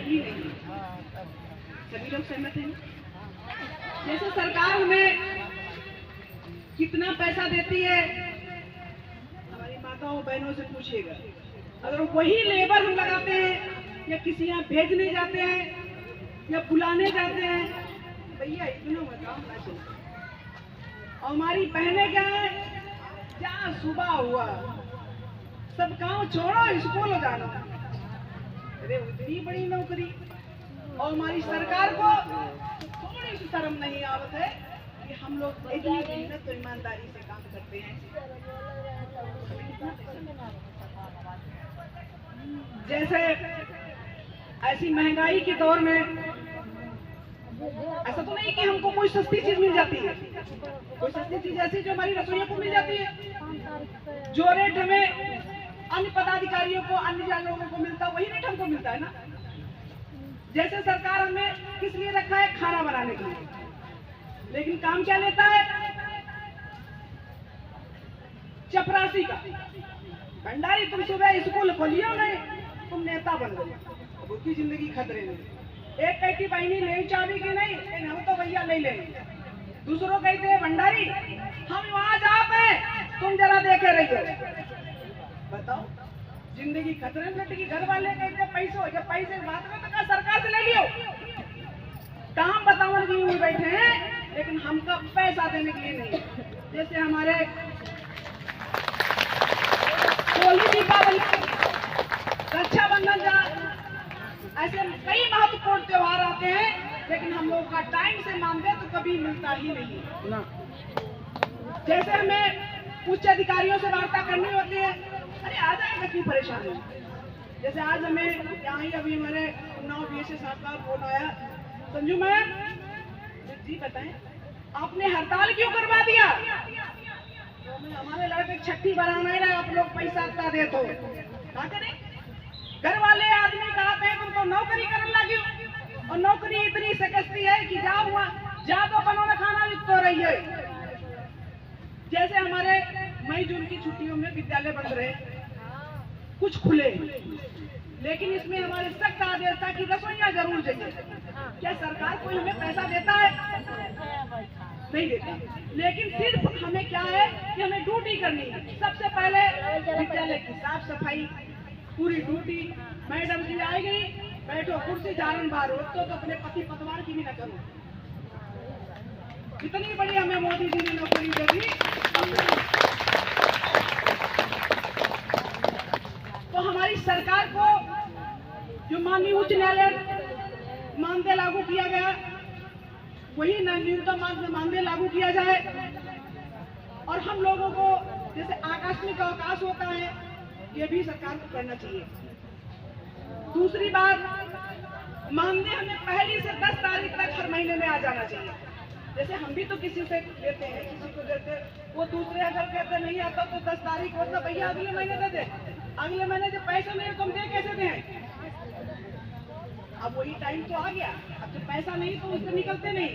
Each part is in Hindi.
ही नहीं। सभी लोग सहमत हैं? जैसे सरकार हमें कितना पैसा देती है, हमारी माताओं बहनों से पूछिएगा। अगर वही लेबर हम लगाते हैं या किसी यहाँ भेजने जाते हैं या बुलाने जाते हैं, भैया इतना बताओ ना चलता। और हमारी बहनें क्या है, जहाँ सुबह हुआ सब काम छोड़ो स्कूल जाना, अरे उतनी बड़ी नौकरी। और हमारी सरकार को थोड़ी सी शर्म नहीं आवत है कि हम लोग इतनी मेहनत तो ईमानदारी से काम करते हैं। जैसे ऐसी महंगाई के दौर में ऐसा तो नहीं कि हमको कोई सस्ती चीज मिल जाती है, कोई सस्ती चीज ऐसी जो हमारी रसोइयों को मिल जाती है। जो रेट हमें अन्य पदाधिकारियों को, अन्य लोगों को मिलता है, वही रेट हमको मिलता है ना। जैसे सरकार हमें किस लिए रखा है, खाना बनाने के लिए, लेकिन काम क्या लेता है, चपरासी का। भंडारी तुम सुबह स्कूल खोलियो नहीं, तुम नेता बन गए, अब उसकी जिंदगी खतरे में। एक कहती बहनी ले चाबी की नहीं, लेकिन हम तो भैया ले लेंगे। दूसरों कहते हैं भंडारी हम वहां जाते हैं, तुम जरा देखे रहिए। बताओ, जिंदगी खतरे में लटकी। घर वाले कहते पैसों, जब पैसे बात में तो सरकार से ले लियो, काम बताओ कि हुए बैठे हैं, लेकिन हमको पैसा देने के लिए नहीं। जैसे हमारे होली, दीपावली, रक्षाबंधन, ऐसे कई महत्वपूर्ण त्योहार आते हैं, लेकिन हम लोग का टाइम से मानदेय तो कभी मिलता ही नहीं ना। जैसे हमें उच्च अधिकारियों से वार्ता करनी होती है, अरे आ जाएगा क्यों परेशानी। जैसे आज हमें यहाँ ही अभी हमारे उन्नाव बीएसए साहब का फोन आया, संजू मैम जी बताएं आपने हड़ताल क्यों करवा दिया। तो हमारे लड़के छठी बना नहीं रहे, आप लोग पैसा इतना दे तो क्या करें। घर वाले आदमी कहते हैं तुम तो नौकरी करने लगी, और नौकरी इतनी सकस्ती है कि जाओ वहाँ जा तो बनाना खाना भी तो रही है। जैसे हमारे मई जून की छुट्टियों में विद्यालय बंद रहे, कुछ खुले, लेकिन इसमें हमारे सख्त आदेश था कि रसोइयाँ जरूर चाहिए। क्या सरकार कोई हमें पैसा देता है? नहीं देता। लेकिन सिर्फ हमें क्या है कि हमें ड्यूटी करनी है। सबसे पहले विद्यालय की साफ सफाई, पूरी ड्यूटी। मैडम जी आई गई, बैठो कुर्सी झाड़न बार, तो अपने पति पतवार की भी न करो। इतनी बड़ी हमें मोदी जी ने नौकरी दे दी। तो हमारी सरकार को जो माननीय उच्च न्यायालय मानदेय लागू किया गया, वही न्यूनतम मानदेय लागू किया जाए। और हम लोगों को जैसे आकस्मिक अवकाश होता है, ये भी सरकार को करना चाहिए। दूसरी बात, मानदेय हमें पहली से 10 तारीख तक हर महीने में आ जाना चाहिए। जैसे हम भी तो किसी से लेते हैं, किसी को देते, वो दूसरे अगर कहते नहीं आता तो 10 तारीख को तो भैया अगले महीने दे दे, अगले महीने जब पैसे नहीं तुम दे कैसे दें। अब वही टाइम तो आ गया, अब जब पैसा नहीं तो उससे निकलते नहीं।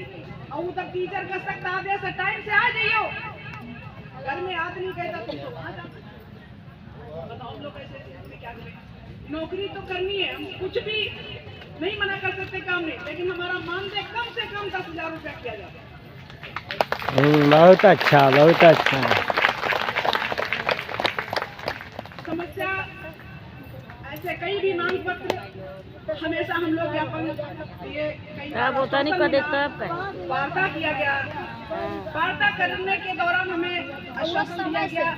और उधर टीचर का सख्त आदेश है टाइम से आ जाइयो, घर में आदमी कहता तुम तो वहां जाओ। बताओ लोग कैसे क्या करें। नौकरी तो करनी है, हम कुछ भी नहीं मना कर सकते काम नहीं, लेकिन हमारा मानदेय कम से कम 10,000 रुपया किया जाता है। बहुत अच्छा, बहुत अच्छा। समस्या ऐसे कई भी मांग पत्र हमेशा हम लोग ज्ञापन ये वार्ता किया गया। वार्ता करने के दौरान हमें आश्वासन दिया गया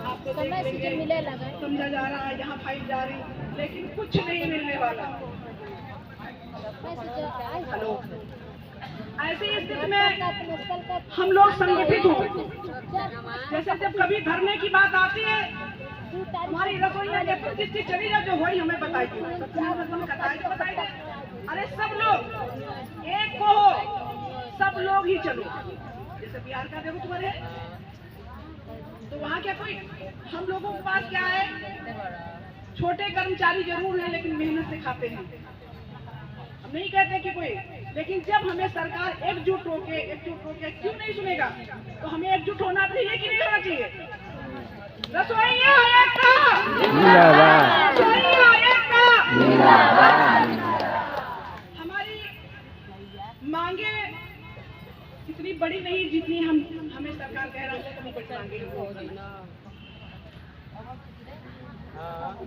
आपको समझा जा रहा है, यहाँ फाइल जा रही, लेकिन कुछ नहीं मिलने वाला। हेलो, ऐसी स्थिति में हम लोग संगठित हो। जैसे जब कभी धरने की बात आती है, हमारी रसोइयाँ जितनी चली जाए जो वही हमें बताएगी। अरे सब लोग एक को हो, सब लोग ही चलो। जैसे बिहार का देखो तुम्हारे, तो वहाँ क्या कोई, हम लोगों के पास क्या है, छोटे कर्मचारी जरूर हैं लेकिन मेहनत से खाते हैं। हम नहीं कहते कि कोई, लेकिन जब हमें सरकार एकजुट होके क्यों नहीं सुनेगा, तो हमें एकजुट होना चाहिए कि नहीं होना चाहिए। रसोइया एकता जिंदाबाद, रसोइया एकता जिंदाबाद। बड़ी नहीं जितनी हमें सरकार कह रहा है कभी बड़ी मांगे।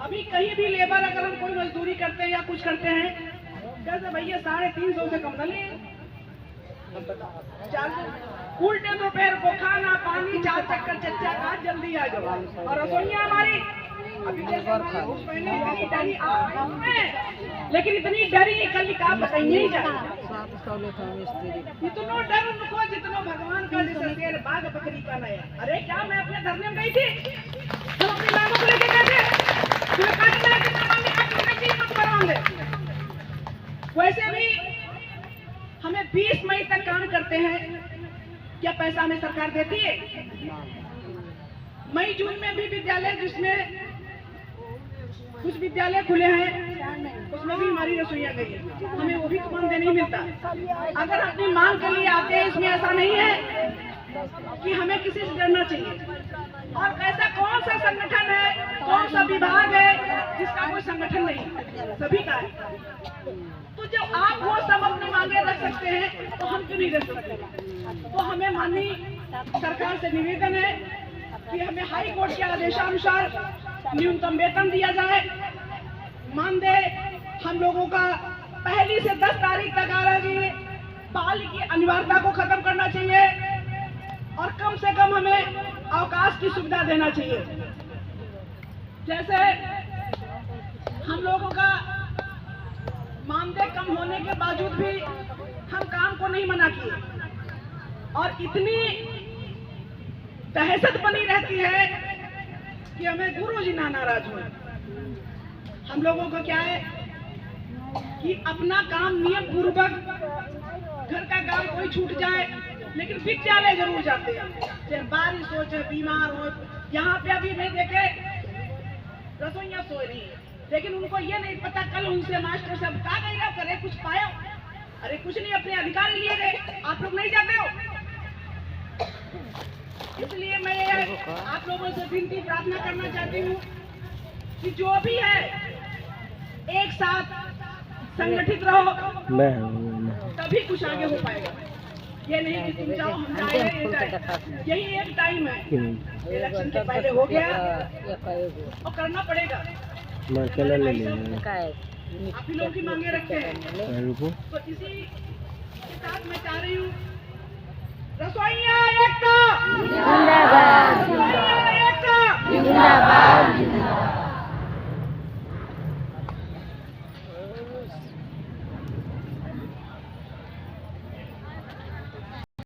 अभी कहीं भी लेबर अगर हम कोई मजदूरी करते हैं या कुछ करते हैं, कहते भैया 350 से कम न ले। उल्टे दोपहर को खाना पानी 4 चक्कर चच्चा का जल्दी आ जाओ। और रसोइयाँ हमारी अभी इतनी डरी लेकिन इतनी डरी कल का बताइए ही जाए। इतना डर उनको जितना भगवान का जैसे शेर बाघ बकरी का नया। अरे क्या मैं अपने धरने में गई थी, हम अपनी मांगों को लेके गए थे, वैसे भी हमें 20 मई तक काम करते हैं, क्या पैसा हमें सरकार देती है? मई जून में भी विद्यालय जिसमें कुछ विद्यालय खुले हैं उसमें भी हमारी रसोइयाँ गई है, हमें वो भी तो मानदेय नहीं मिलता। अगर अपनी मांग के लिए आते हैं इसमें ऐसा नहीं है कि हमें किसी से डरना चाहिए। और ऐसा कौन सा संगठन है, कौन सा विभाग है जिसका कोई संगठन नहीं, सभी का है। तो जब आप वो सब अपनी मांगे रख सकते हैं तो हम क्यों नहीं रख सकते? तो हमें माननीय सरकार से निवेदन है कि हमें हाई कोर्ट के आदेशानुसार न्यूनतम वेतन दिया जाए, मानदेय हम लोगों का 1 से 10 तारीख तक आ रही बहाल की अनिवार्यता को खत्म करना चाहिए और कम से कम हमें अवकाश की सुविधा देना चाहिए। जैसे हम लोगों का मानदेय कम होने के बावजूद भी हम काम को नहीं मना किए और इतनी दहशत बनी रहती है कि हमें गुरुजी ना नाराज हुए। हम लोगों को क्या है कि अपना काम नियम पूर्वक, घर का काम कोई छूट जाए लेकिन विद्यालय जरूर जाते हैं, चाहे बारिश हो चाहे बीमार हो। यहाँ पे अभी मैं देखे रसोइयाँ सो रही है, लेकिन उनको ये नहीं पता कल उनसे मास्टर साहब कहा गया करे कुछ पाया। अरे कुछ नहीं, अपने अधिकार लिए गए, आप लोग नहीं जाते हो। इसलिए मैं आप लोगों से विनती प्रार्थना करना चाहती हूँ कि जो भी है एक साथ संगठित रहो, तभी कुछ आगे हो पाएगा। ये नहीं कि तुम जाओ हम जाए, यही एक टाइम है, इलेक्शन के पहले हो गया और करना पड़ेगा। आप ही लोग की मांगे रखते हैं, तो इसी के साथ मैं चाह रही हूँ रसोइयाँ एकता, रसोइयाँ एकता।